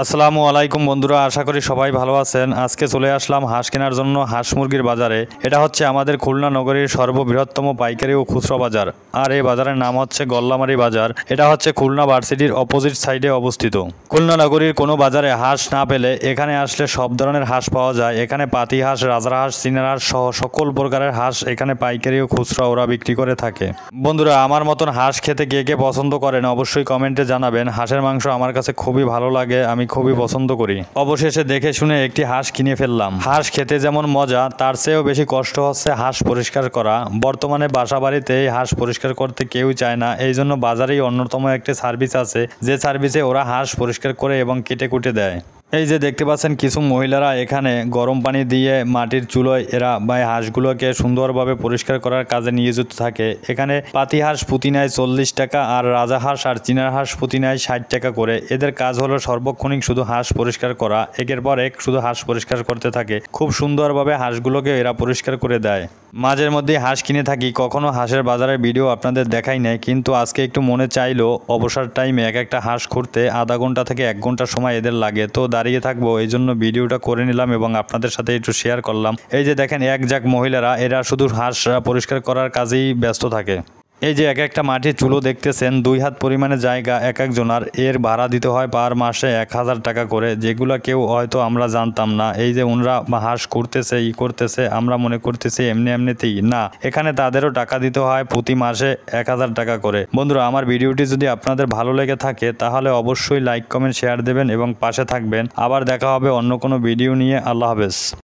আসসালামু আলাইকুম বন্ধুরা, আশা করি সবাই ভালো আছেন। আজকে চলে আসলাম হাঁস কেনার জন্য হাঁস মুরগির বাজারে। এটা হচ্ছে আমাদের খুলনা নগরীর সর্ববৃহত্তম পাইকারি ও খুচরা বাজার, আর এই বাজারের নাম হচ্ছে গল্লামারি বাজার। এটা হচ্ছে খুলনা ভার্সিটির অপোজিট সাইডে অবস্থিত। খুলনা নগরীর কোনো বাজারে হাঁস না পেলে এখানে আসলে সব ধরনের হাঁস পাওয়া যায়। এখানে পাতি হাঁস, রাজহাঁস, চীনা হাঁস সহ সকল প্রকারের হাঁস এখানে পাইকারি ও খুচরা ওরা বিক্রি করে থাকে। বন্ধুরা, আমার মতন হাঁস খেতে কে কে পছন্দ করেন অবশ্যই কমেন্টে জানাবেন। হাঁসের মাংস আমার কাছে খুবই ভালো লাগে, আমি খুবই পছন্দ করি। অবশেষে দেখে শুনে একটি হাঁস কিনে ফেললাম। হাঁস খেতে যেমন মজা, তার চেয়েও বেশি কষ্ট হচ্ছে হাঁস পরিষ্কার করা। বর্তমানে বাসা বাড়িতে এই হাঁস পরিষ্কার করতে কেউ চায় না, এই জন্য বাজারেই অন্যতম একটি সার্ভিস আছে, যে সার্ভিসে ওরা হাঁস পরিষ্কার করে এবং কেটে কুটে দেয়। এই যে দেখতে পাচ্ছেন কিছু মহিলারা এখানে গরম পানি দিয়ে মাটির চুলোয় এরা হাঁসগুলোকে সুন্দরভাবে পরিষ্কার করার কাজে নিয়োজিত থাকে। এখানে পাতি হাঁস প্রতি নেয় 40 টাকা, আর রাজা হাঁস আর চীনা হাঁস প্রতি নেয় 60 টাকা করে। এদের কাজ হলো সর্বক্ষণিক শুধু হাঁস পরিষ্কার করা, একের পর এক শুধু হাঁস পরিষ্কার করতে থাকে। খুব সুন্দরভাবে হাঁসগুলোকে এরা পরিষ্কার করে দেয়। মাঝের মধ্যে হাঁস কিনে থাকি, কখনো হাঁসের বাজারের ভিডিও আপনাদের দেখাই নাই, কিন্তু আজকে একটু মনে চাইলো অবসর টাইমে এক একটা হাঁস খুঁড়তে আধা ঘন্টা থেকে 1 ঘন্টা সময় এদের লাগে, তো দাঁড়িয়ে থাকবো এই জন্য ভিডিওটা করে নিলাম এবং আপনাদের সাথে একটু শেয়ার করলাম। এই যে দেখেন এক ঝাঁক মহিলারা, এরা শুধু হাঁস পরিষ্কার করার কাজেই ব্যস্ত থাকে। এই যে এক একটা মাটির চুলো দেখতেছেন, 2 হাত পরিমাণে জায়গা এক একজনার। এর ভাড়া দিতে হয় পার মাসে 1000 টাকা করে, যেগুলো কেউ হয়তো আমরা জানতাম না। এই যে ওনরা হাঁস করতেছে করতেছে, আমরা মনে করতেছি এমনিতেই না, এখানে তাদেরও টাকা দিতে হয় প্রতি মাসে 1000 টাকা করে। বন্ধুরা, আমার ভিডিওটি যদি আপনাদের ভালো লেগে থাকে তাহলে অবশ্যই লাইক কমেন্ট শেয়ার দেবেন এবং পাশে থাকবেন। আবার দেখা হবে অন্য কোনো ভিডিও নিয়ে। আল্লাহ হাফেজ।